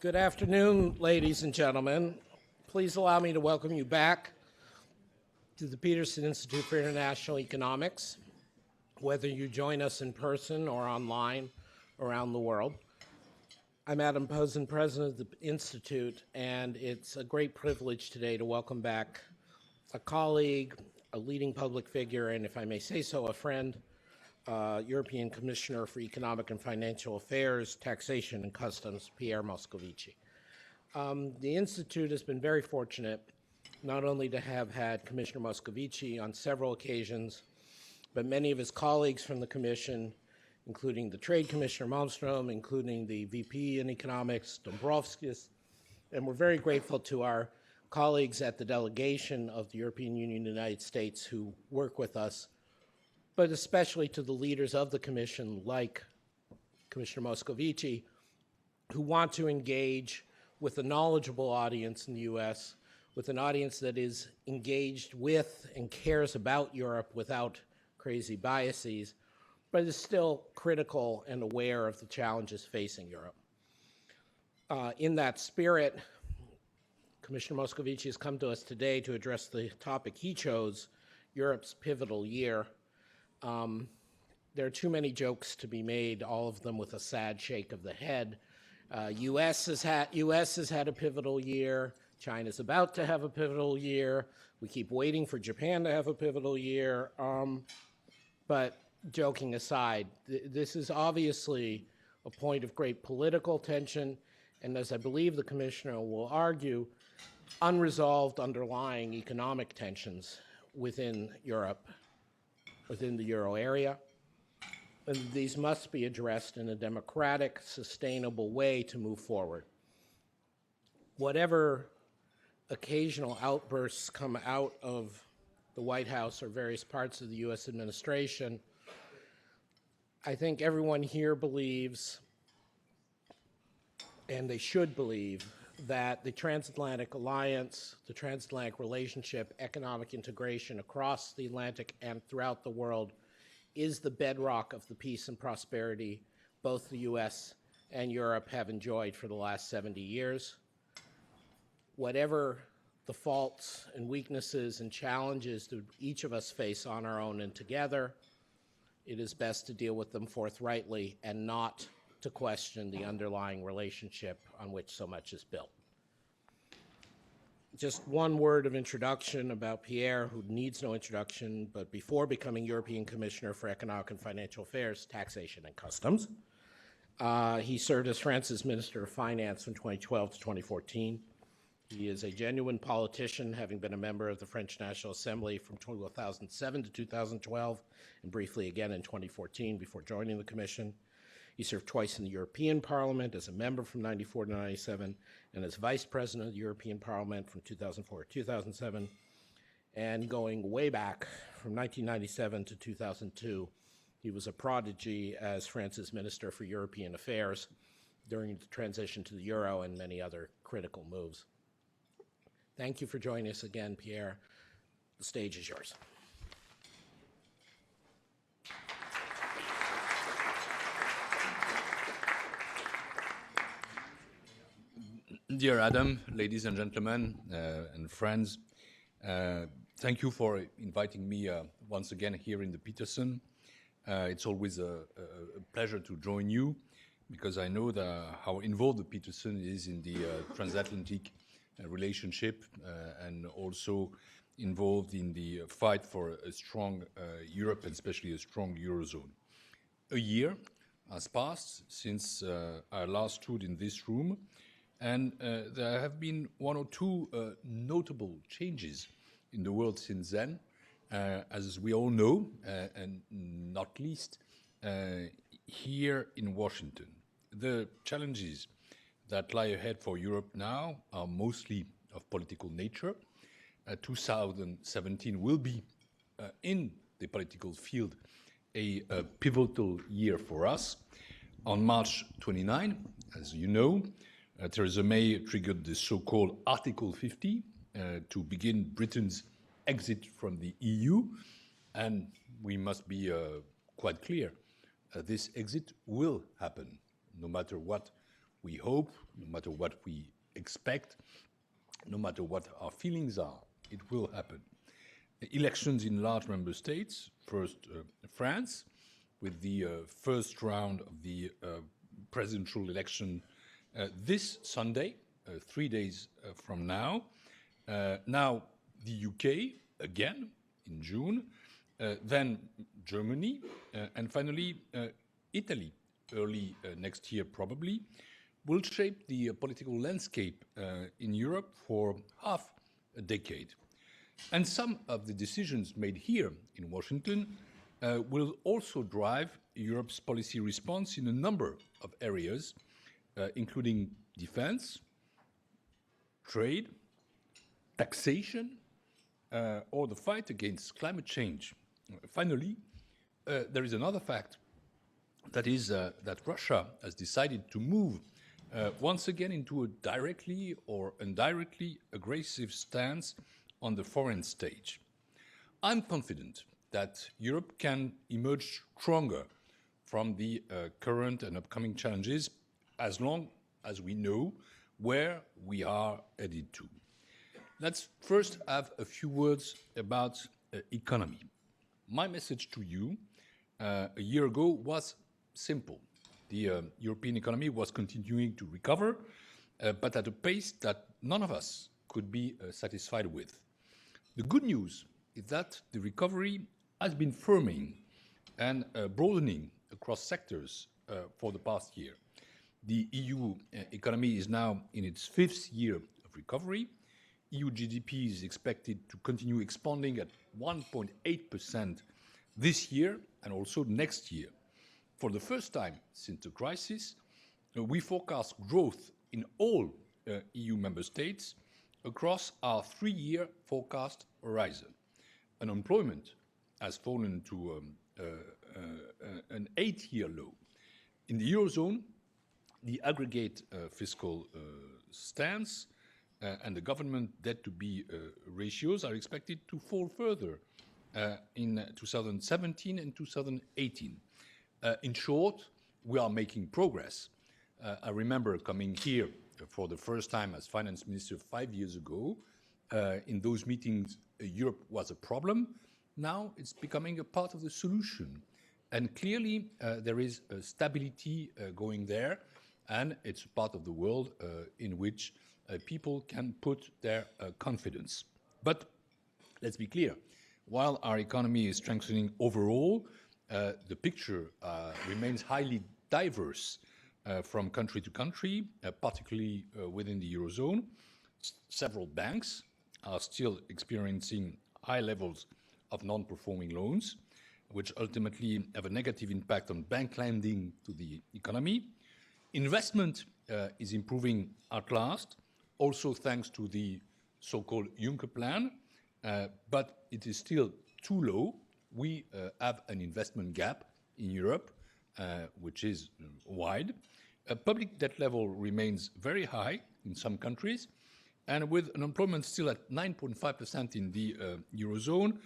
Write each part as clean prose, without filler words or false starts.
Good afternoon, ladies and gentlemen. Please allow me to welcome you back to the Peterson Institute for International Economics, whether you join us in person or online around the world. I'm Adam Posen, president of the Institute, and it's a great privilege today to welcome back a colleague, a leading public figure, and if I may say so, a friend, European Commissioner for Economic and Financial Affairs, Taxation and Customs, Pierre Moscovici. The Institute has been very fortunate not only to have had Commissioner Moscovici on several occasions, but many of his colleagues from the Commission, including the Trade Commissioner Malmström, including the VP in Economics, Dombrovskis, and we're very grateful to our colleagues at the delegation of the European Union and the United States who work with us, but especially to the leaders of the Commission, like Commissioner Moscovici, who want to engage with a knowledgeable audience in the U.S., with an audience that is engaged with and cares about Europe without crazy biases, but is still critical and aware of the challenges facing Europe. In that spirit, Commissioner Moscovici has come to us today to address the topic he chose, Europe's pivotal year. There are too many jokes to be made, all of them with a sad shake of the head. U.S. has had a pivotal year. China's about to have a pivotal year. We keep waiting for Japan to have a pivotal year. But joking aside, this is obviously a point of great political tension, and as I believe the Commissioner will argue, unresolved underlying economic tensions within Europe, within the euro area. And these must be addressed in a democratic, sustainable way to move forward. Whatever occasional outbursts come out of the White House or various parts of the U.S. administration, I think everyone here believes, and they should believe, that the transatlantic alliance, the transatlantic relationship, economic integration across the Atlantic and throughout the world is the bedrock of the peace and prosperity both the U.S. and Europe have enjoyed for the last 70 years. Whatever the faults and weaknesses and challenges that each of us face on our own and together, it is best to deal with them forthrightly and not to question the underlying relationship on which so much is built. Just one word of introduction about Pierre, who needs no introduction, but before becoming European Commissioner for Economic and Financial Affairs, Taxation and Customs, he served as France's Minister of Finance from 2012 to 2014. He is a genuine politician, having been a member of the French National Assembly from 2007 to 2012, and briefly again in 2014 before joining the Commission. He served twice in the European Parliament as a member from 94 to 97 and as Vice President of the European Parliament from 2004 to 2007. And going way back from 1997 to 2002, he was a prodigy as France's Minister for European Affairs during the transition to the euro and many other critical moves. Thank you for joining us again, Pierre. The stage is yours. Dear Adam, ladies and gentlemen and friends, thank you for inviting me once again here in the Peterson. It's always a pleasure to join you because I know how involved the Peterson is in the transatlantic relationship and also involved in the fight for a strong Europe and especially a strong Eurozone. A year has passed since I last stood in this room, and there have been one or two notable changes in the world since then, as we all know, and not least here in Washington. The challenges that lie ahead for Europe now are mostly of political nature. 2017 will be, in the political field, a pivotal year for us. On March 29, as you know, Theresa May triggered the so-called Article 50 to begin Britain's exit from the EU. And we must be quite clear, this exit will happen, no matter what we hope, no matter what we expect, no matter what our feelings are, it will happen. Elections in large member states, first France, with the first round of the presidential election this Sunday, 3 days from now. Now, the UK again in June, then Germany, and finally Italy early next year probably, will shape the political landscape in Europe for half a decade. And some of the decisions made here in Washington will also drive Europe's policy response in a number of areas, including defense, trade, taxation, or the fight against climate change. Finally, there is another fact, that is that Russia has decided to move once again into a directly or indirectly aggressive stance on the foreign stage. I'm confident that Europe can emerge stronger from the current and upcoming challenges as long as we know where we are headed to. Let's first have a few words about economy. My message to you a year ago was simple. The European economy was continuing to recover, but at a pace that none of us could be satisfied with. The good news is that the recovery has been firming and broadening across sectors for the past year. The EU economy is now in its fifth year of recovery. EU GDP is expected to continue expanding at 1.8% this year and also next year. For the first time since the crisis, we forecast growth in all EU member states across our 3-year forecast horizon. Unemployment has fallen to an 8-year low. In the Eurozone, the aggregate fiscal stance and the government debt-to-B ratios are expected to fall further in 2017 and 2018. In short, we are making progress. I remember coming here for the first time as finance minister 5 years ago. In those meetings, Europe was a problem. Now it's becoming a part of the solution. And clearly, there is a stability going there, and it's a part of the world in which people can put their confidence. But let's be clear, while our economy is strengthening overall, the picture remains highly diverse from country to country, particularly within the Eurozone. Several banks are still experiencing high levels of non-performing loans, which ultimately have a negative impact on bank lending to the economy. Investment is improving at last, also thanks to the so-called Juncker plan, but it is still too low. We have an investment gap in Europe, which is wide. Public debt level remains very high in some countries, and with unemployment still at 9.5% in the Eurozone,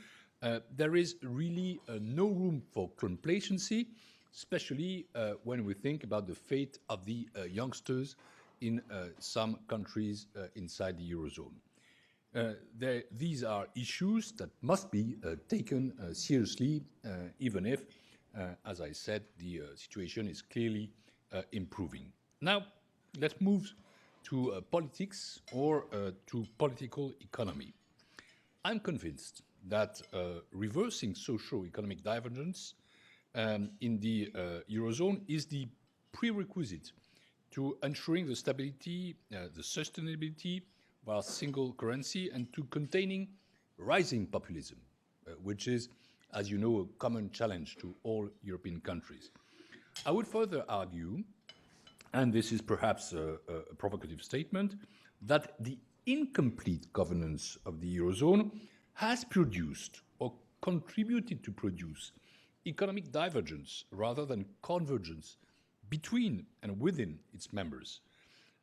there is really no room for complacency, especially when we think about the fate of the youngsters in some countries inside the Eurozone. These are issues that must be taken seriously, even if, as I said, the situation is clearly improving. Now, let's move to politics or to political economy. I'm convinced that reversing socio-economic divergence in the Eurozone is the prerequisite to ensuring the stability, the sustainability of our single currency and to containing rising populism, which is, as you know, a common challenge to all European countries. I would further argue, and this is perhaps a provocative statement, that the incomplete governance of the Eurozone has produced or contributed to produce economic divergence rather than convergence between and within its members.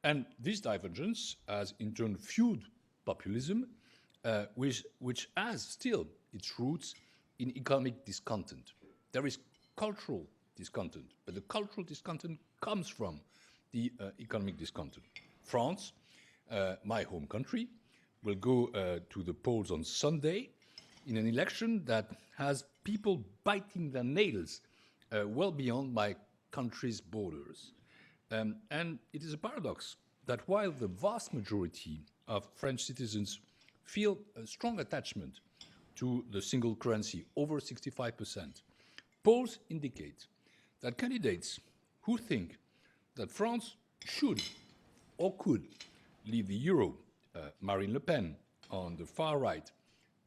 And this divergence has in turn fueled populism, which has still its roots in economic discontent. There is cultural discontent, but the cultural discontent comes from the economic discontent. France, my home country, will go to the polls on Sunday in an election that has people biting their nails well beyond my country's borders. And it is a paradox that while the vast majority of French citizens feel a strong attachment to the single currency, over 65%, polls indicate that candidates who think that France should or could leave the euro, Marine Le Pen on the far right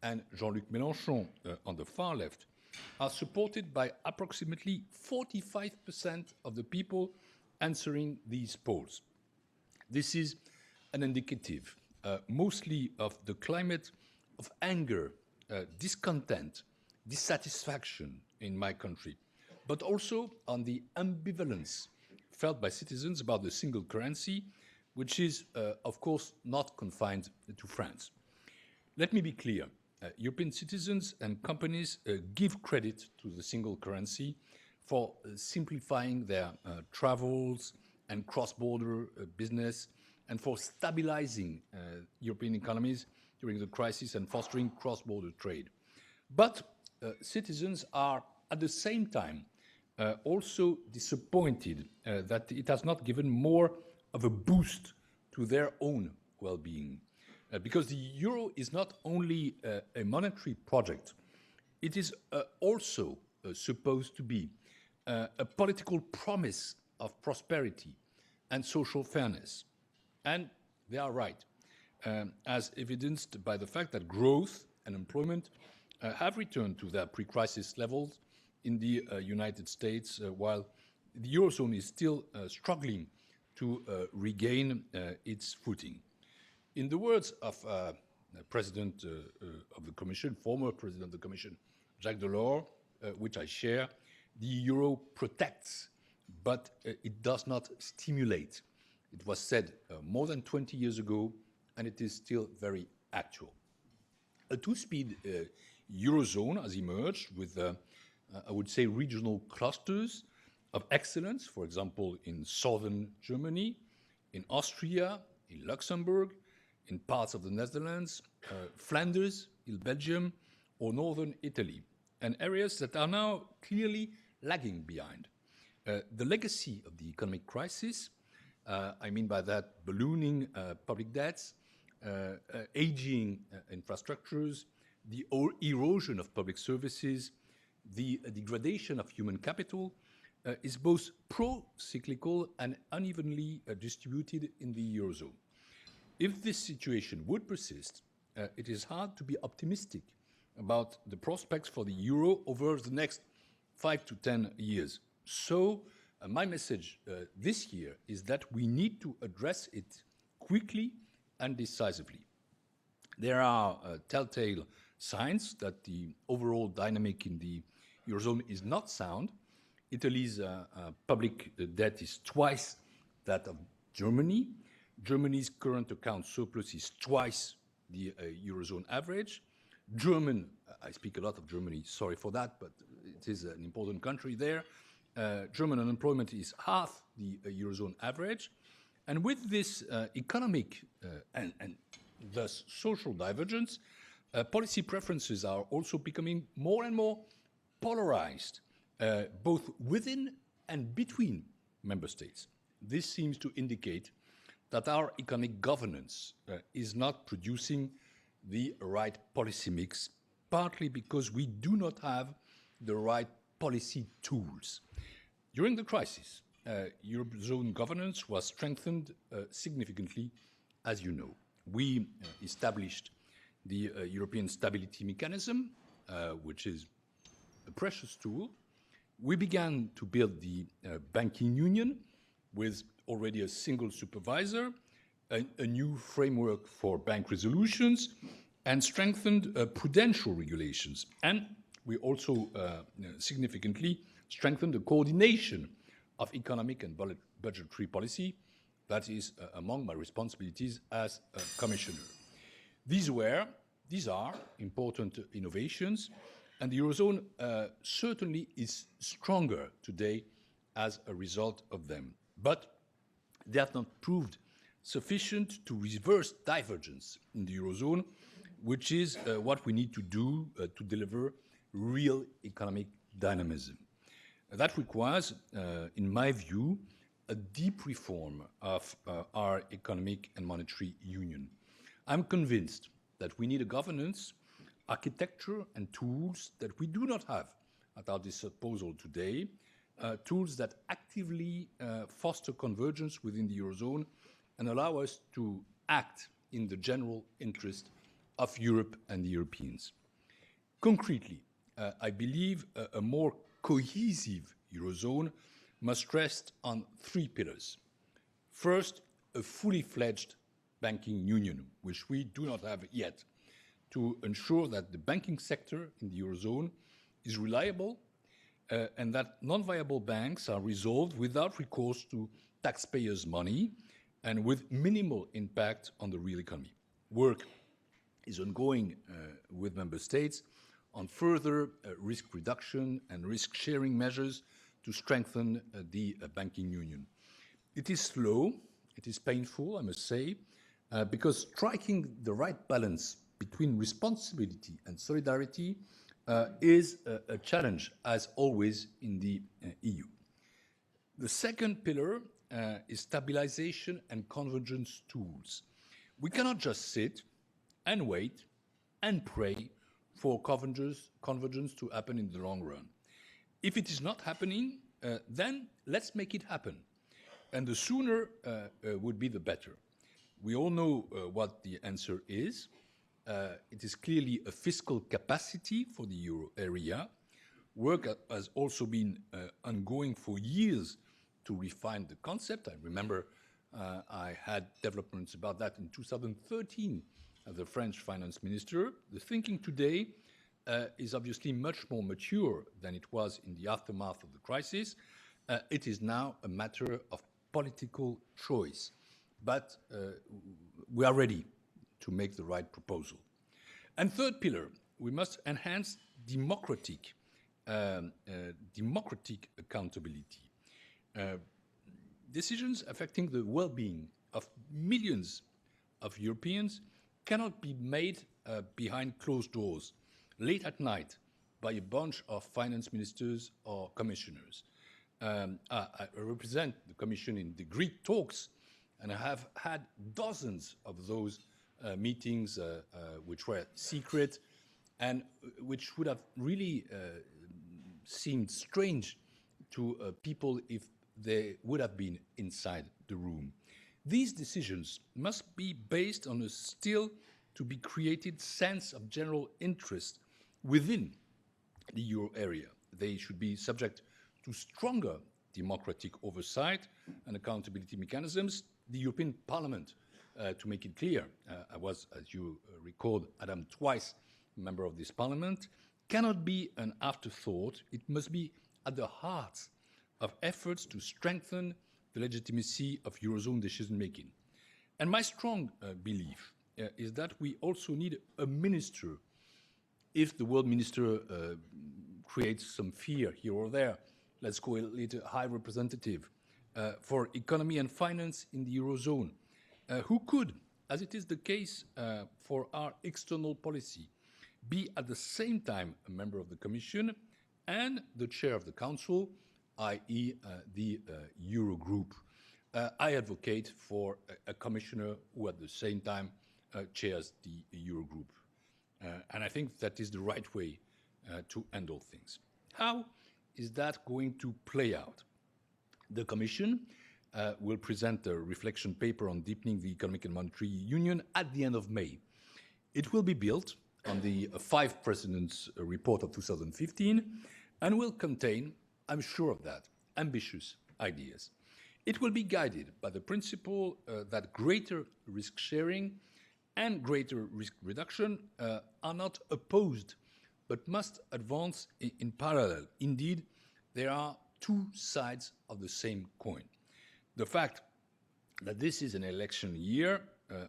and Jean-Luc Mélenchon on the far left, are supported by approximately 45% of the people answering these polls. This is an indicative, mostly of the climate of anger, discontent, dissatisfaction in my country, but also on the ambivalence felt by citizens about the single currency, which is, of course, not confined to France. Let me be clear. European citizens and companies give credit to the single currency for simplifying their travels and cross-border business, and for stabilizing European economies during the crisis and fostering cross-border trade. But citizens are, at the same time, also disappointed that it has not given more of a boost to their own well-being. Because the euro is not only a monetary project, it is also supposed to be a political promise of prosperity and social fairness. And they are right, as evidenced by the fact that growth and employment have returned to their pre-crisis levels in the United States, while the Eurozone is still struggling to regain its footing. In the words of President of the Commission, former President of the Commission, Jacques Delors, which I share, the euro protects, but it does not stimulate. It was said more than 20 years ago, and it is still very actual. A two-speed eurozone has emerged with, I would say, regional clusters of excellence, for example, in southern Germany, in Austria, in Luxembourg, in parts of the Netherlands, Flanders, in Belgium, or northern Italy, and areas that are now clearly lagging behind. The legacy of the economic crisis, I mean by that ballooning public debts, aging infrastructures, the erosion of public services, the degradation of human capital, is both pro-cyclical and unevenly distributed in the Eurozone. If this situation would persist, it is hard to be optimistic about the prospects for the euro over the next 5 to 10 years. So my message this year is that we need to address it quickly and decisively. There are telltale signs that the overall dynamic in the Eurozone is not sound. Italy's public debt is twice that of Germany. Germany's current account surplus is twice the Eurozone average. I speak a lot of Germany, sorry for that, but it is an important country there. German unemployment is half the Eurozone average. And with this economic and thus social divergence, policy preferences are also becoming more and more polarized, both within and between member states. This seems to indicate that our economic governance is not producing the right policy mix, partly because we do not have the right policy tools. During the crisis, Eurozone governance was strengthened significantly, as you know. We established the European Stability Mechanism, which is a precious tool. We began to build the banking union with already a single supervisor, a new framework for bank resolutions, and strengthened prudential regulations. And we also significantly strengthened the coordination of economic and budgetary policy. That is among my responsibilities as a commissioner. These are important innovations, and the Eurozone certainly is stronger today as a result of them. But they have not proved sufficient to reverse divergence in the Eurozone, which is what we need to do to deliver real economic dynamism. That requires, in my view, a deep reform of our economic and monetary union. I'm convinced that we need a governance, architecture, and tools that we do not have at our disposal today, tools that actively foster convergence within the Eurozone and allow us to act in the general interest of Europe and the Europeans. Concretely, I believe a more cohesive Eurozone must rest on three pillars. First, a fully fledged banking union, which we do not have yet, to ensure that the banking sector in the Eurozone is reliable and that non-viable banks are resolved without recourse to taxpayers' money and with minimal impact on the real economy. Work is ongoing with member states on further risk reduction and risk-sharing measures to strengthen the banking union. It is slow, it is painful, I must say, because striking the right balance between responsibility and solidarity is a challenge, as always in the EU. The second pillar is stabilization and convergence tools. We cannot just sit and wait and pray for convergence to happen in the long run. If it is not happening, then let's make it happen. And the sooner would be the better. We all know what the answer is. It is clearly a fiscal capacity for the euro area. Work has also been ongoing for years to refine the concept. I remember I had developments about that in 2013 as the French finance minister. The thinking today is obviously much more mature than it was in the aftermath of the crisis. It is now a matter of political choice. But we are ready to make the right proposal. And third pillar, we must enhance democratic accountability. Decisions affecting the well-being of millions of Europeans cannot be made behind closed doors, late at night, by a bunch of finance ministers or commissioners. I represent the Commission in the Greek talks, and I have had dozens of those meetings which were secret and which would have really seemed strange to people if they would have been inside the room. These decisions must be based on a still to be created sense of general interest within the euro area. They should be subject to stronger democratic oversight and accountability mechanisms. The European Parliament, to make it clear, I was, as you recalled, Adam, twice a member of this Parliament, cannot be an afterthought. It must be at the heart of efforts to strengthen the legitimacy of Eurozone decision-making. And my strong belief is that we also need a minister. If the world minister creates some fear here or there, let's call it a high representative for economy and finance in the Eurozone, who could, as it is the case for our external policy, be at the same time a member of the Commission and the chair of the Council, i.e. the Eurogroup. I advocate for a commissioner who at the same time chairs the Eurogroup. And I think that is the right way to handle things. How is that going to play out? The Commission will present a reflection paper on deepening the economic and monetary union at the end of May. It will be built on the five presidents' report of 2015 and will contain, I'm sure of that, ambitious ideas. It will be guided by the principle that greater risk sharing and greater risk reduction are not opposed, but must advance in parallel. Indeed, there are two sides of the same coin. The fact that this is an election year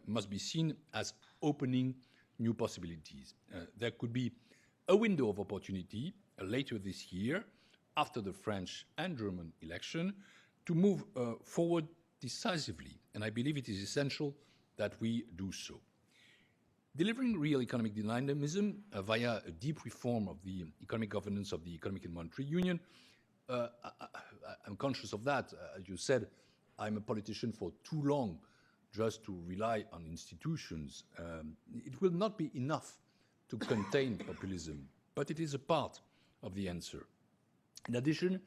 must be seen as opening new possibilities. There could be a window of opportunity later this year, after the French and German election, to move forward decisively, and I believe it is essential that we do so. Delivering real economic dynamism via a deep reform of the economic governance of the Economic and Monetary Union, I'm conscious of that. As you said, I'm a politician for too long just to rely on institutions. It will not be enough to contain populism, but it is a part of the answer. In addition,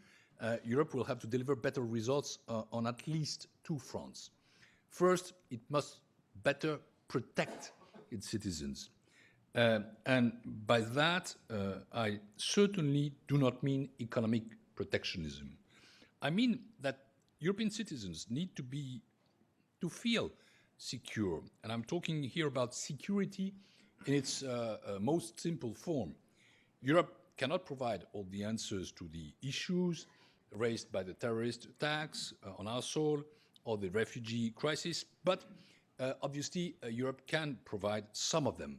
Europe will have to deliver better results on at least two fronts. First, it must better protect its citizens. And by that, I certainly do not mean economic protectionism. I mean that European citizens need to feel secure. And I'm talking here about security in its most simple form. Europe cannot provide all the answers to the issues raised by the terrorist attacks on our soil or the refugee crisis, but obviously Europe can provide some of them.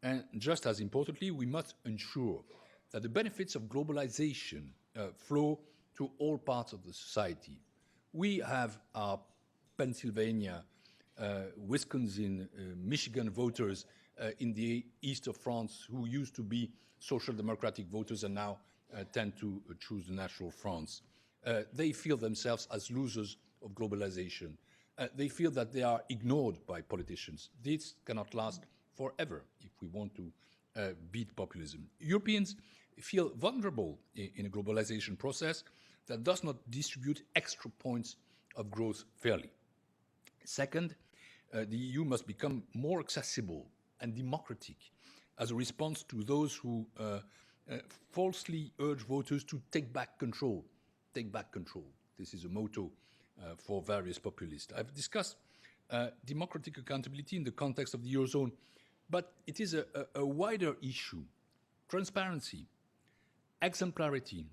And just as importantly, we must ensure that the benefits of globalization flow to all parts of the society. We have our Pennsylvania, Wisconsin, Michigan voters in the east of France who used to be social democratic voters and now tend to choose the National Front. They feel themselves as losers of globalization. They feel that they are ignored by politicians. This cannot last forever if we want to beat populism. Europeans feel vulnerable in a globalization process that does not distribute extra points of growth fairly. Second, the EU must become more accessible and democratic as a response to those who falsely urge voters to take back control. Take back control. This is a motto for various populists. I've discussed democratic accountability in the context of the Eurozone, but it is a wider issue. Transparency, exemplarity,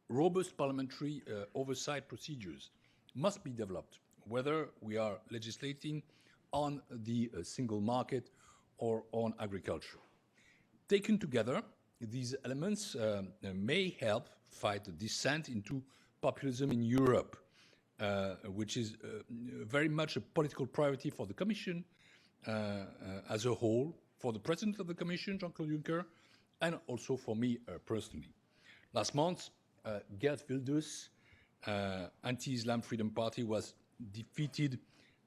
robust parliamentary oversight procedures must be developed, whether we are legislating on the single market or on agriculture. Taken together, these elements may help fight the descent into populism in Europe, which is very much a political priority for the Commission as a whole, for the President of the Commission, Jean-Claude Juncker, and also for me personally. Last month, Geert Wilders' anti-Islam Freedom Party was defeated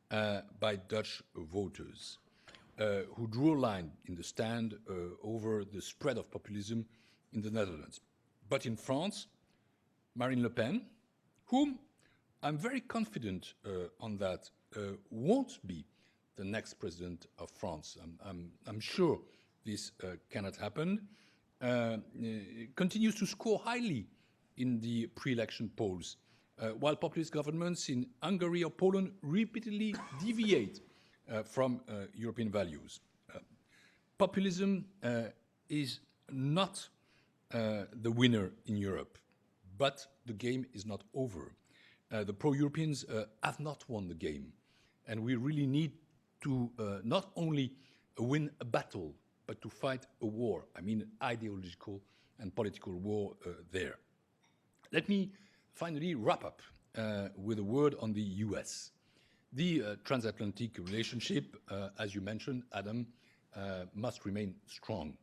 by Dutch voters who drew a line in the stand over the spread of populism in the Netherlands. But in France, Marine Le Pen, whom I'm very confident on that, won't be the next president of France. I'm sure this cannot happen. Continues to score highly in the pre-election polls, while populist governments in Hungary or Poland repeatedly deviate from European values. Populism is not the winner in Europe, but the game is not over. The pro-Europeans have not won the game, and we really need to not only win a battle, but to fight a war. I mean, ideological and political war there. Let me finally wrap up with a word on the US. The transatlantic relationship, as you mentioned, Adam, must remain strong.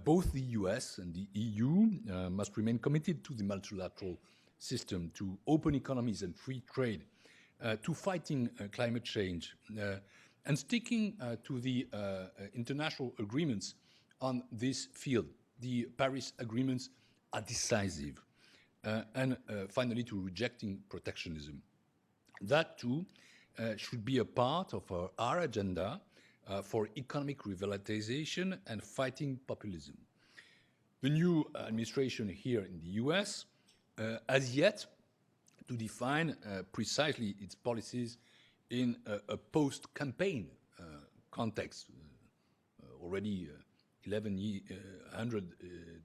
Both the US and the EU must remain committed to the multilateral system, to open economies and free trade, to fighting climate change, and sticking to the international agreements on this field. The Paris agreements are decisive. And finally, to rejecting protectionism. That, too, should be a part of our agenda for economic revitalization and fighting populism. The new administration here in the US has yet to define precisely its policies in a post-campaign context. Already 1,100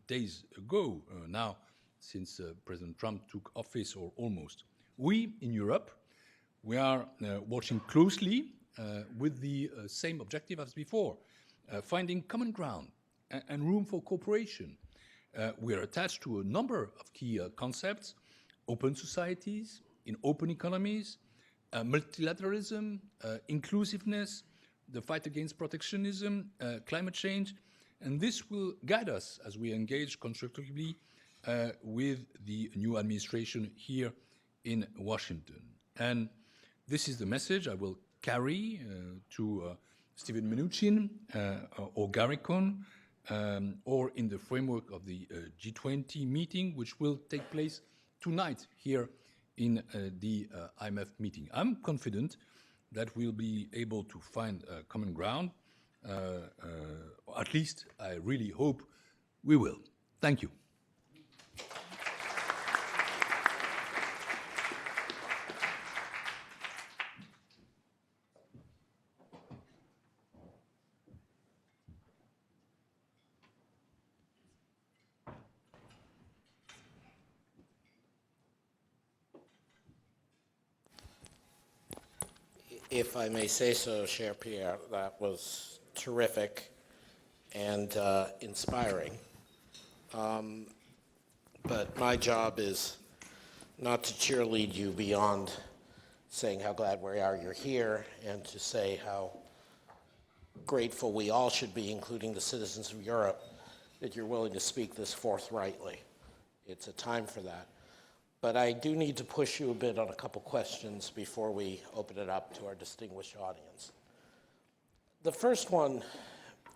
days ago now, since President Trump took office, or almost. We in Europe, we are watching closely with the same objective as before, finding common ground and room for cooperation. We are attached to a number of key concepts: open societies, in open economies, multilateralism, inclusiveness, the fight against protectionism, climate change, and this will guide us as we engage constructively with the new administration here in Washington. And this is the message I will carry to Stephen Mnuchin or Gary Cohn, or in the framework of the G20 meeting, which will take place tonight here in the IMF meeting. I'm confident that we'll be able to find common ground. At least I really hope we will. Thank you. If I may say so, cher Pierre, that was terrific and inspiring. But my job is not to cheerlead you beyond saying how glad we are you're here, and to say how grateful we all should be, including the citizens of Europe, that you're willing to speak this forthrightly. It's a time for that. But I do need to push you a bit on a couple questions before we open it up to our distinguished audience. The first one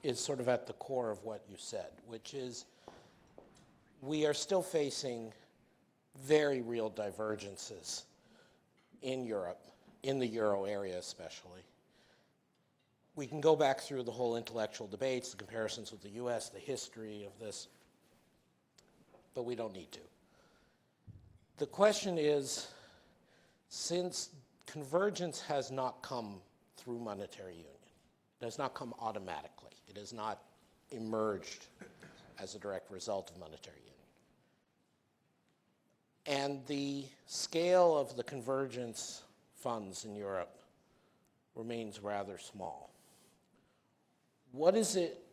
is sort of at the core of what you said, which is we are still facing very real divergences in Europe, in the Euro area especially. We can go back through the whole intellectual debates, the comparisons with the US, the history of this, but we don't need to. The question is, since convergence has not come through monetary union, it has not come automatically, it has not emerged as a direct result of monetary union, and the scale of the convergence funds in Europe remains rather small, what is it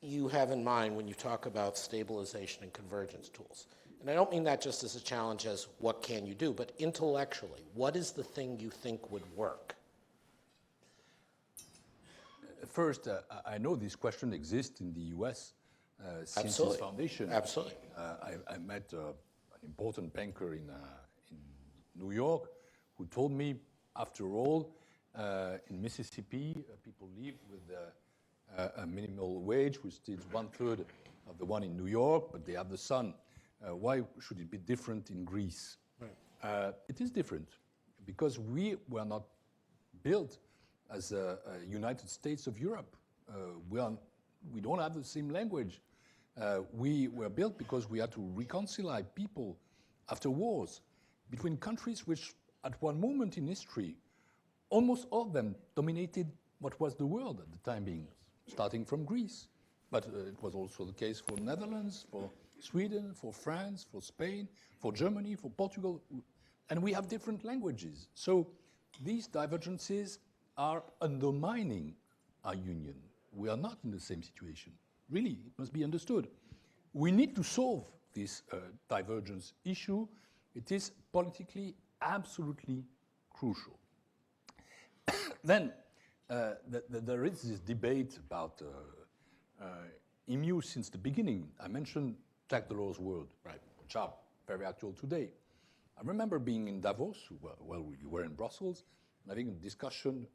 you have in mind when you talk about stabilization and convergence tools? And I don't mean that just as a challenge as what can you do, but intellectually, what is the thing you think would work? First, I know this question exists in the US since Absolutely. its foundation. Absolutely. I met an important banker in New York who told me, after all, in Mississippi, people live with a minimal wage, which is 1/3 of the one in New York, but they have the sun. Why should it be different in Greece? Right. It is different because we were not built as a United States of Europe. We don't have the same language. We were built because we had to reconcile people after wars between countries which, at one moment in history, almost all of them dominated what was the world at the time being, starting from Greece. But it was also the case for Netherlands, for Sweden, for France, for Spain, for Germany, for Portugal, and we have different languages. So these divergences are undermining our union. We are not in the same situation. Really, it must be understood. We need to solve this divergence issue. It is politically absolutely crucial. Then there is this debate about EMU since the beginning. I mentioned Jacques Delors' word, right, which are very actual today. I remember being in Davos, well, we were in Brussels, and having a discussion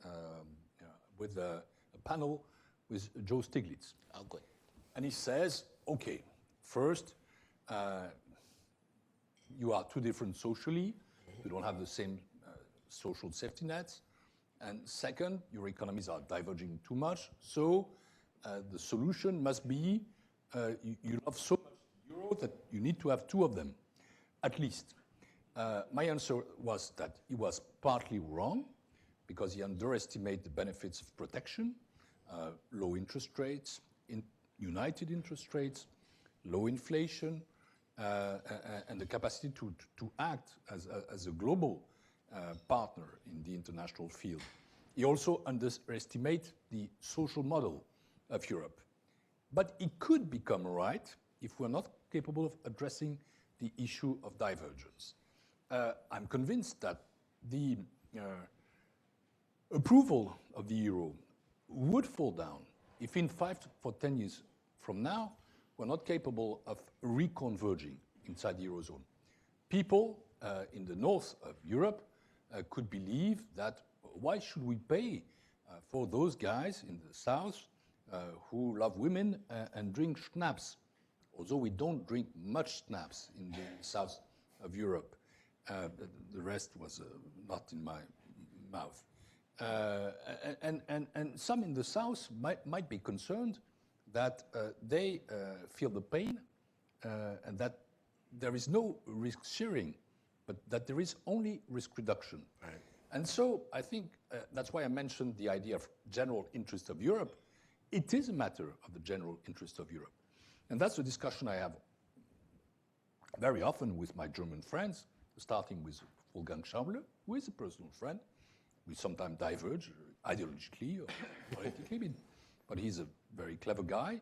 with a panel with Joe Stiglitz. Oh, good. And he says, okay, first, you are too different socially, you don't have the same social safety nets, and second, your economies are diverging too much, so the solution must be you have so much euro that you need to have two of them, at least. My answer was that he was partly wrong, because he underestimated the benefits of protection, low interest rates, united interest rates, low inflation, and the capacity to act as a global partner in the international field. He also underestimated the social model of Europe. But it could become right if we're not capable of addressing the issue of divergence. I'm convinced that the approval of the euro would fall down if in 5 or 10 years from now, we're not capable of reconverging inside the eurozone. People in the north of Europe could believe that why should we pay for those guys in the south who love women and drink schnapps, although we don't drink much schnapps in the south of Europe. The rest was not in my mouth. And some in the south might be concerned that they feel the pain and that there is no risk sharing, but that there is only risk reduction. Right. And so I think that's why I mentioned the idea of general interest of Europe. It is a matter of the general interest of Europe. And that's a discussion I have very often with my German friends, starting with Wolfgang Schauble, who is a personal friend. We sometimes diverge ideologically or politically, but he's a very clever guy.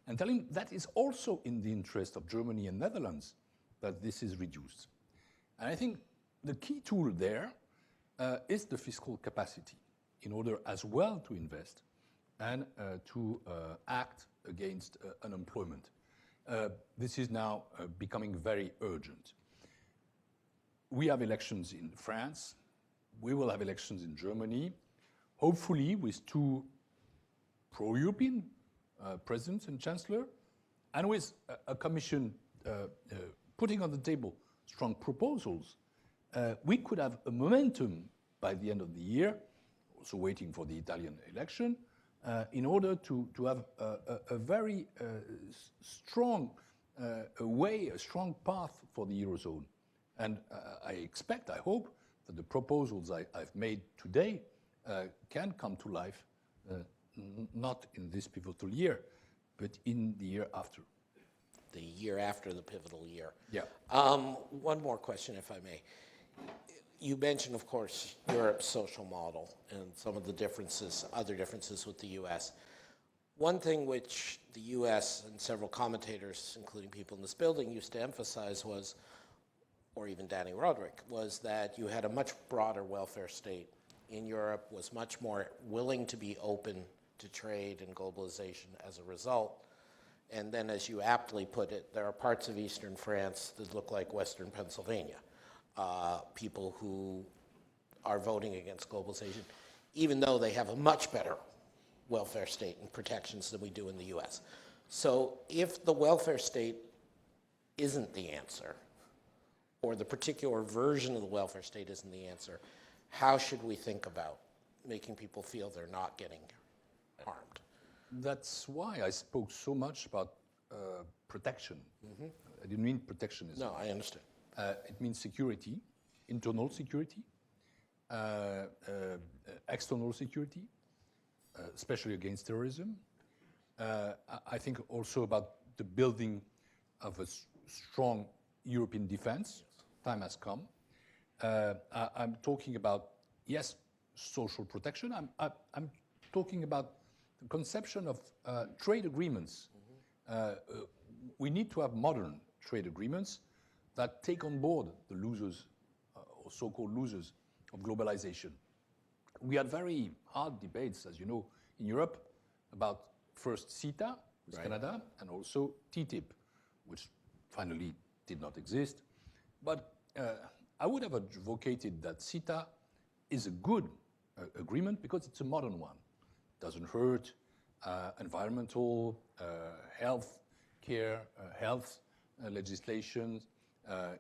And telling that is also in the interest of Germany and Netherlands that this is reduced. And I think the key tool there is the fiscal capacity in order as well to invest and to act against unemployment. This is now becoming very urgent. We have elections in France. We will have elections in Germany, hopefully with two pro-European presidents and chancellor, and with a commission putting on the table strong proposals. We could have a momentum by the end of the year, also waiting for the Italian election, in order to have a very strong way, a strong path for the Eurozone. And I expect, I hope, that the proposals I've made today can come to life, not in this pivotal year, but in the year after. The year after the pivotal year. Yeah. One more question, if I may. You mentioned, of course, Europe's social model and some of the differences, other differences with the U.S. One thing which the U.S. and several commentators, including people in this building, used to emphasize was, or even Danny Roderick, was that you had a much broader welfare state in Europe, was much more willing to be open to trade and globalization as a result. And then, as you aptly put it, there are parts of eastern France that look like western Pennsylvania. People who are voting against globalization, even though they have a much better welfare state and protections than we do in the US. So if the welfare state isn't the answer, or the particular version of the welfare state isn't the answer, how should we think about making people feel they're not getting harmed? That's why I spoke so much about protection. Mm-hmm. I didn't mean protectionism. No, I understand. It means security, internal security, external security, especially against terrorism. I think also about the building of a strong European defense. Time has come. I'm talking about, yes, social protection. I'm talking about the conception of trade agreements. Mm-hmm. We need to have modern trade agreements that take on board the losers, or so-called losers, of globalization. We had very hard debates, as you know, in Europe about first CETA with right. Canada and also TTIP, which finally did not exist. But I would have advocated that CETA is a good agreement because it's a modern one. It doesn't hurt environmental, health care, health legislation.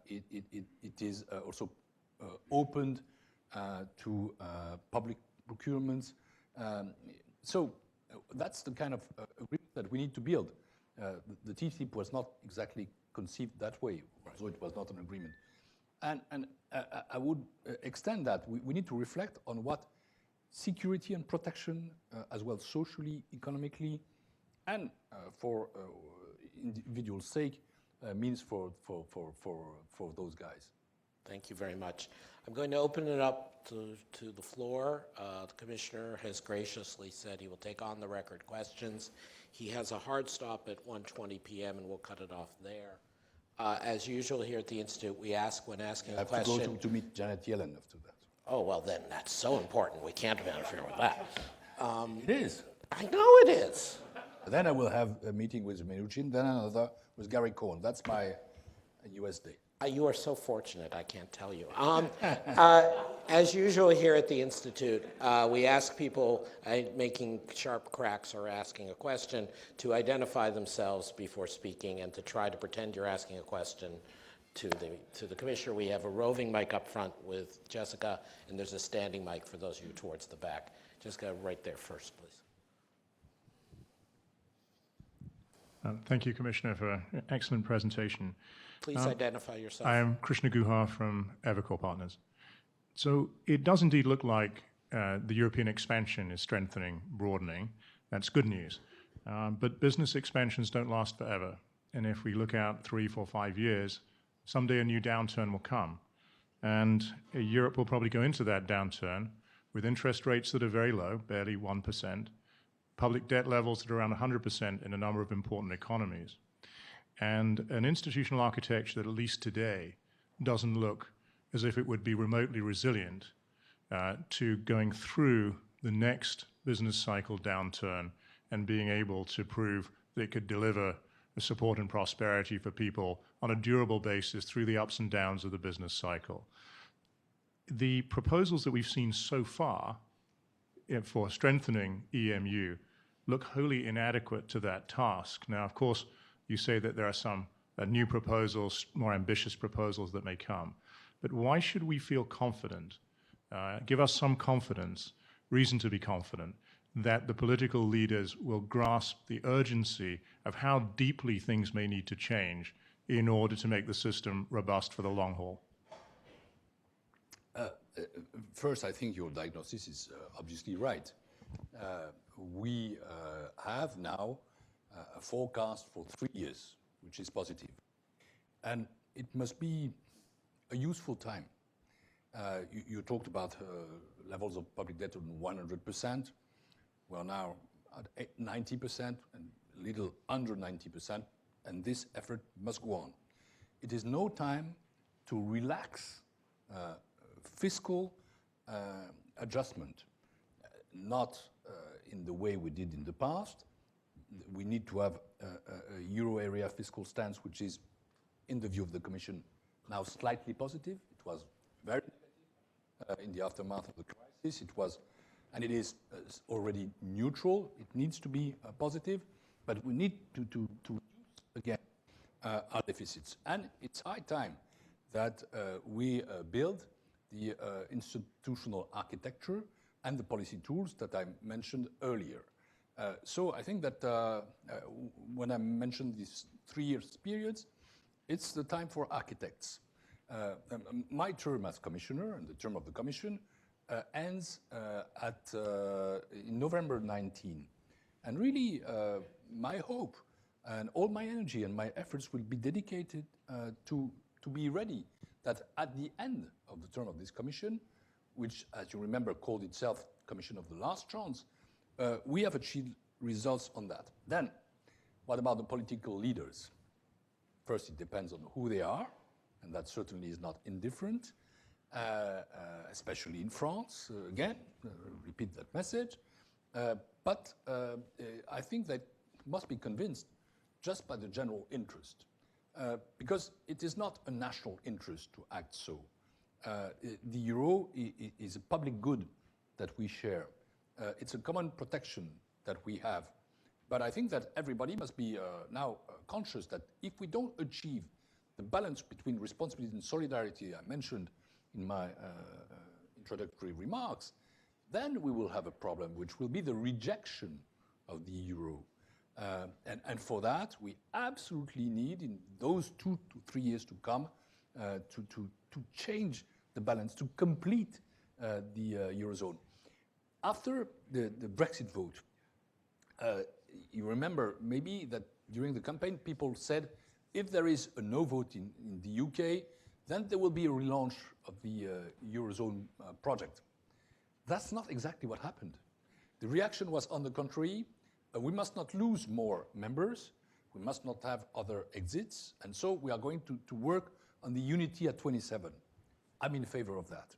It is also opened to public procurements. So that's the kind of agreement that we need to build. The TTIP was not exactly conceived that way, so it was not an agreement. And I would extend that. We need to reflect on what security and protection, as well socially, economically, and for individual sake, means for those guys. Thank you very much. I'm going to open it up to the floor. The Commissioner has graciously said he will take on the record questions. He has a hard stop at 1:20 p.m. and we'll cut it off there. As usual here at the Institute, we ask when asking a question. I have to go to meet Janet Yellen after that. Oh, well, then that's so important. We can't interfere with that. It is. I know it is. Then I will have a meeting with Mnuchin, then another with Gary Cohn. That's my US day. You are so fortunate, I can't tell you. As usual here at the Institute, we ask people making sharp cracks or asking a question to identify themselves before speaking and to try to pretend you're asking a question to the commissioner. We have a roving mic up front with Jessica, and there's a standing mic for those of you towards the back. Jessica, right there first, please. Thank you, Commissioner, for an excellent presentation. Please identify yourself. I am Krishna Guha from Evercore Partners. So it does indeed look like the European expansion is strengthening, broadening. That's good news. But business expansions don't last forever. And if we look out 3, 4, 5 years, someday a new downturn will come. And Europe will probably go into that downturn with interest rates that are very low, barely 1%, public debt levels that are around 100% in a number of important economies, and an institutional architecture that, at least today, doesn't look as if it would be remotely resilient to going through the next business cycle downturn and being able to prove that it could deliver the support and prosperity for people on a durable basis through the ups and downs of the business cycle. The proposals that we've seen so far for strengthening EMU look wholly inadequate to that task. Now, of course, you say that there are some new proposals, more ambitious proposals that may come. But why should we feel confident, give us some confidence, reason to be confident, that the political leaders will grasp the urgency of how deeply things may need to change in order to make the system robust for the long haul? First, I think your diagnosis is obviously right. We have now a forecast for 3 years, which is positive. And it must be a useful time. You talked about levels of public debt of 100%. We're now at 90% and a little under 90%, and this effort must go on. It is no time to relax fiscal adjustment, not in the way we did in the past. We need to have a euro area fiscal stance, which is, in the view of the Commission, now slightly positive. It was very negative in the aftermath of the crisis. It was, and it is already neutral. It needs to be positive, but we need to reduce again our deficits. And it's high time that we build the institutional architecture and the policy tools that I mentioned earlier. So I think that when I mentioned these 3 years periods, it's the time for architects. My term as commissioner and the term of the Commission ends in November 19. And really, my hope and all my energy and my efforts will be dedicated to be ready that at the end of the term of this Commission, which, as you remember, called itself Commission of the Last Chance, we have achieved results on that. Then, what about the political leaders? First, it depends on who they are, and that certainly is not indifferent, especially in France. Again, repeat that message. But I think they must be convinced just by the general interest, because it is not a national interest to act so. The euro is a public good that we share. It's a common protection that we have. But I think that everybody must be now conscious that if we don't achieve the balance between responsibility and solidarity I mentioned in my introductory remarks, then we will have a problem, which will be the rejection of the euro. And for that, we absolutely need, in those 2 to 3 years to come, to change the balance, to complete the Eurozone. After the Brexit vote, you remember maybe that during the campaign, people said, if there is a no vote in the UK, then there will be a relaunch of the Eurozone project. That's not exactly what happened. The reaction was, on the contrary, we must not lose more members, we must not have other exits, and so we are going to work on the unity at 27. I'm in favor of that.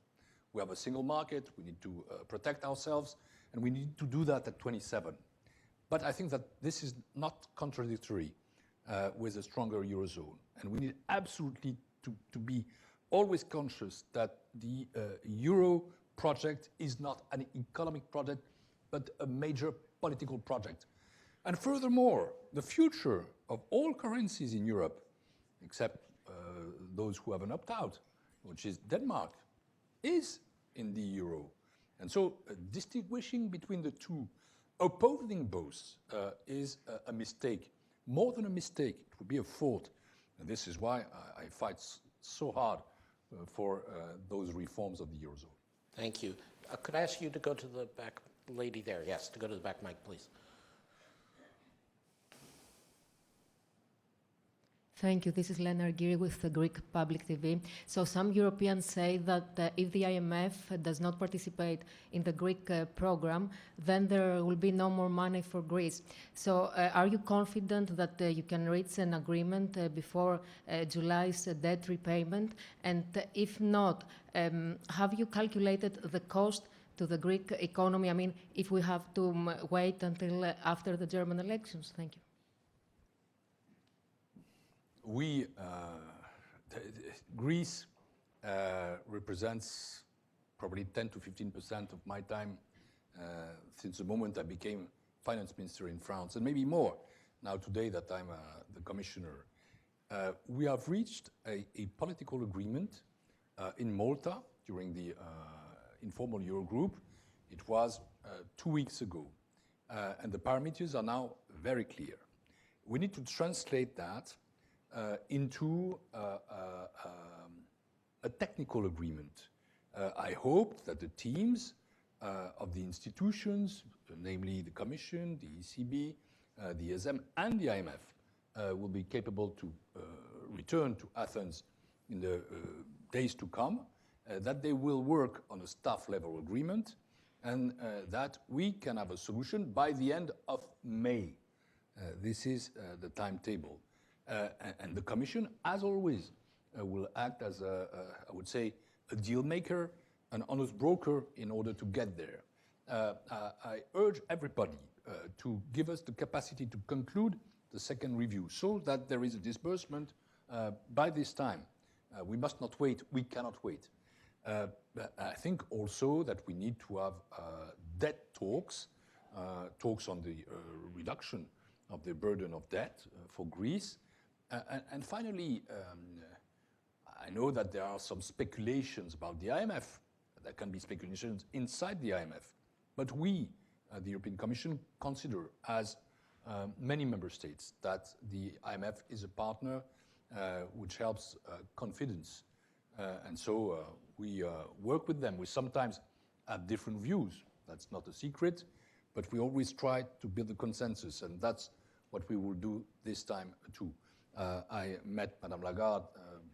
We have a single market, we need to protect ourselves, and we need to do that at 27. But I think that this is not contradictory with a stronger Eurozone. And we need absolutely to be always conscious that the Euro project is not an economic project, but a major political project. And furthermore, the future of all currencies in Europe, except those who have an opt-out, which is Denmark, is in the euro. And so distinguishing between the two, opposing both, is a mistake. More than a mistake, it would be a fault. And this is why I fight so hard for those reforms of the Eurozone. Thank you. Could I ask you to go to the back, lady there? Yes, to go to the back mic, please. Thank you. This is Lena Argyri with the Greek Public TV. So some Europeans say that if the IMF does not participate in the Greek program, then there will be no more money for Greece. So are you confident that you can reach an agreement before July's debt repayment? And if not, have you calculated the cost to the Greek economy? I mean, if we have to wait until after the German elections? Thank you. Greece represents probably 10 to 15% of my time since the moment I became finance minister in France, and maybe more now today that I'm the commissioner. We have reached a political agreement in Malta during the informal Eurogroup. It was 2 weeks ago, and the parameters are now very clear. We need to translate that into a technical agreement. I hope that the teams of the institutions, namely the Commission, the ECB, the ESM, and the IMF, will be capable to return to Athens in the days to come, that they will work on a staff-level agreement, and that we can have a solution by the end of May. This is the timetable. And the Commission, as always, will act as, I would say, a deal maker, an honest broker in order to get there. I urge everybody to give us the capacity to conclude the second review so that there is a disbursement by this time. We must not wait. We cannot wait. But I think also that we need to have debt talks, talks on the reduction of the burden of debt for Greece. And finally, I know that there are some speculations about the IMF. There can be speculations inside the IMF. But we, the European Commission, consider, as many member states, that the IMF is a partner which helps confidence. And so we work with them. We sometimes have different views. That's not a secret. But we always try to build a consensus. And that's what we will do this time, too. I met Madame Lagarde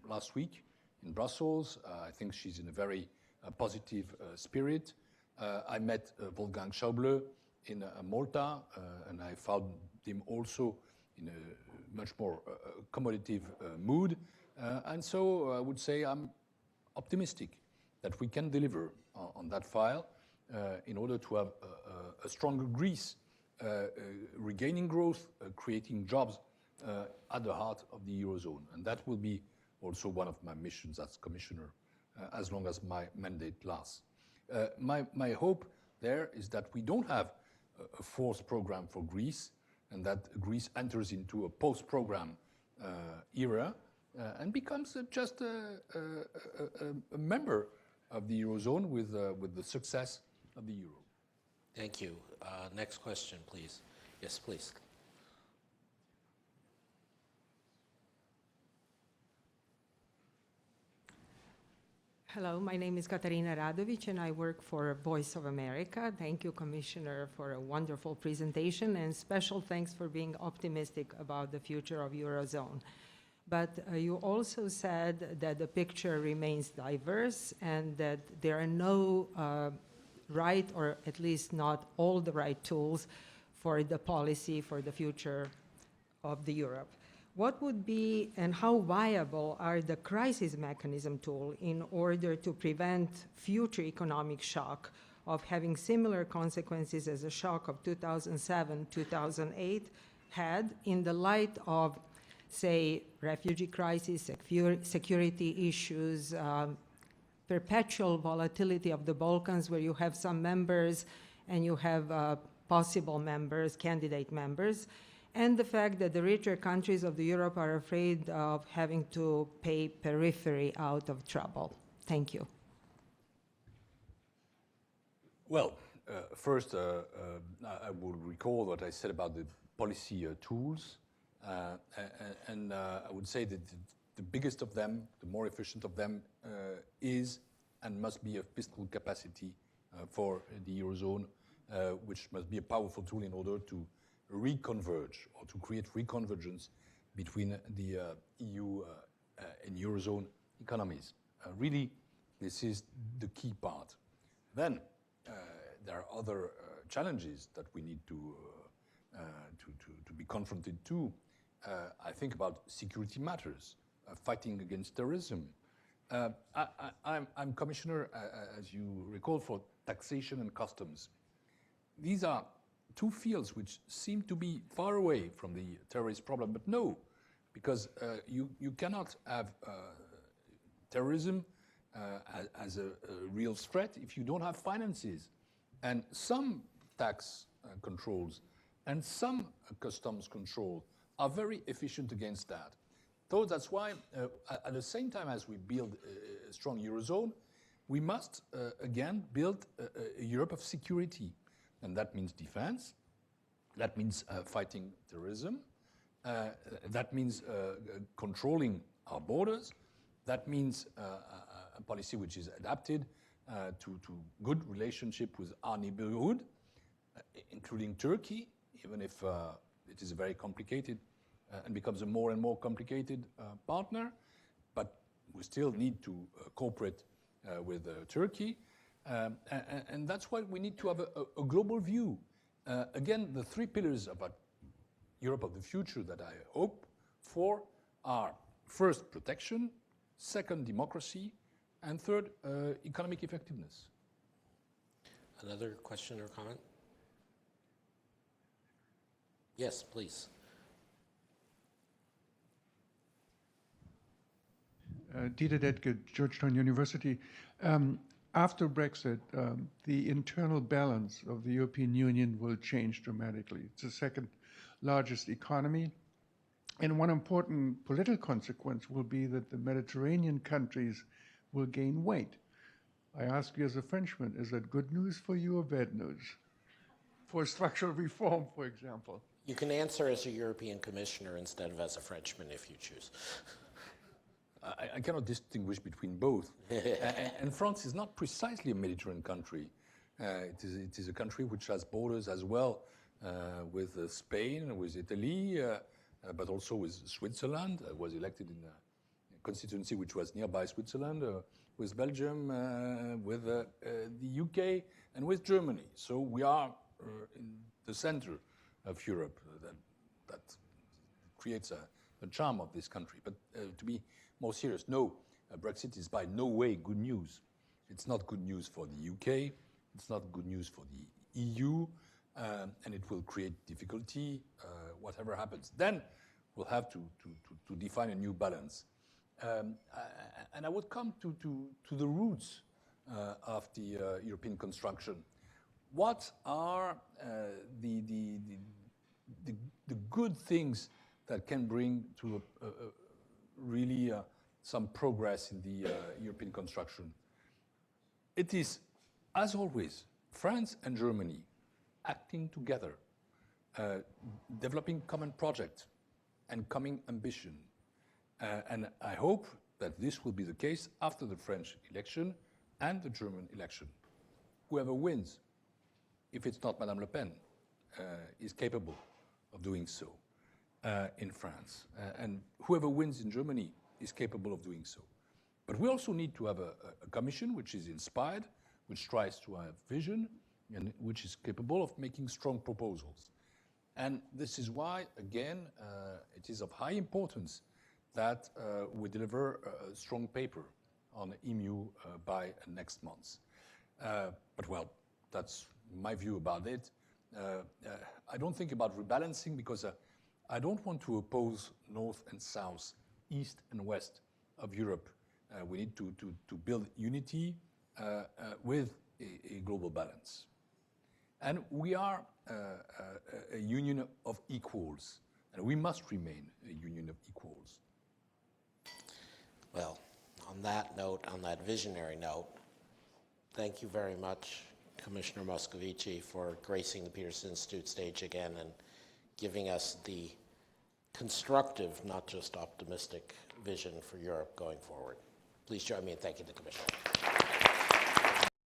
last week in Brussels. I think she's in a very positive spirit. I met Wolfgang Schäuble in Malta, and I found him also in a much more accommodative mood. And so I would say I'm optimistic that we can deliver on that file in order to have a stronger Greece, regaining growth, creating jobs at the heart of the Eurozone. And that will be also one of my missions as commissioner, as long as my mandate lasts. My hope there is that we don't have a forced program for Greece, and that Greece enters into a post-program era and becomes just a member of the Eurozone with the success of the Euro. Thank you. Next question, please. Yes, please. Hello, my name is Katarina Radovic and I work for Voice of America. Thank you, Commissioner, for a wonderful presentation, and special thanks for being optimistic about the future of Eurozone. But you also said that the picture remains diverse and that there are no right, or at least not all the right tools for the policy for the future of the Europe. what would be and how viable are the crisis mechanism tool in order to prevent future economic shock of having similar consequences as the shock of 2007, 2008 had in the light of, say, refugee crisis, security issues, perpetual volatility of the Balkans, where you have some members and you have possible members, candidate members, and the fact that the richer countries of Europe are afraid of having to pay periphery out of trouble. Thank you. Well, first, I will recall what I said about the policy tools, and I would say that the biggest of them, the more efficient of them, is and must be a fiscal capacity for the Eurozone, which must be a powerful tool in order to reconverge or to create reconvergence between the EU and Eurozone economies. Really, this is the key part. Then, there are other challenges that we need to be confronted to. I think about security matters, fighting against terrorism. I'm commissioner, as you recall, for taxation and customs. These are two fields which seem to be far away from the terrorist problem, but no, because you cannot have terrorism as a real threat if you don't have finances. And some tax controls and some customs control are very efficient against that. So that's why, at the same time as we build a strong Eurozone, we must, again, build a Europe of security. And that means defense, that means fighting terrorism, that means controlling our borders, that means a policy which is adapted to good relationship with our neighborhood, including Turkey, even if it is very complicated and becomes a more and more complicated partner. But we still need to cooperate with Turkey. And that's why we need to have a global view. Again, the three pillars of a Europe of the future that I hope for are first, protection, second, democracy, and third, economic effectiveness. Another question or comment? Yes, please. Dieter Detke, Georgetown University. After Brexit, the internal balance of the European Union will change dramatically. It's the second largest economy. And one important political consequence will be that the Mediterranean countries will gain weight. I ask you as a Frenchman, is that good news for you or bad news? For structural reform, for example. You can answer as a European commissioner instead of as a Frenchman if you choose. I cannot distinguish between both. And France is not precisely a Mediterranean country. It is a country which has borders as well with Spain, with Italy, but also with Switzerland. I was elected in a constituency which was nearby Switzerland, with Belgium, with the UK, and with Germany. So we are in the center of Europe. That creates a charm of this country. But to be more serious, no, Brexit is by no way good news. It's not good news for the UK, it's not good news for the EU, and it will create difficulty, whatever happens. Then we'll have to define a new balance. And I would come to the roots of the European construction. What are the good things that can bring to really some progress in the European construction? It is, as always, France and Germany acting together, developing common projects and common ambition. And I hope that this will be the case after the French election and the German election. Whoever wins, if it's not Madame Le Pen, is capable of doing so in France. And whoever wins in Germany is capable of doing so. But we also need to have a commission which is inspired, which tries to have vision, and which is capable of making strong proposals. And this is why, again, it is of high importance that we deliver a strong paper on EMU by next month. But well, that's my view about it. I don't think about rebalancing because I don't want to oppose North and South, East and West of Europe. We need to build unity with a global balance. And we are a union of equals, and we must remain a union of equals. Well, on that note, on that visionary note, thank you very much, Commissioner Moscovici, for gracing the Peterson Institute stage again and giving us the constructive, not just optimistic, vision for Europe going forward. Please join me in thanking the Commissioner.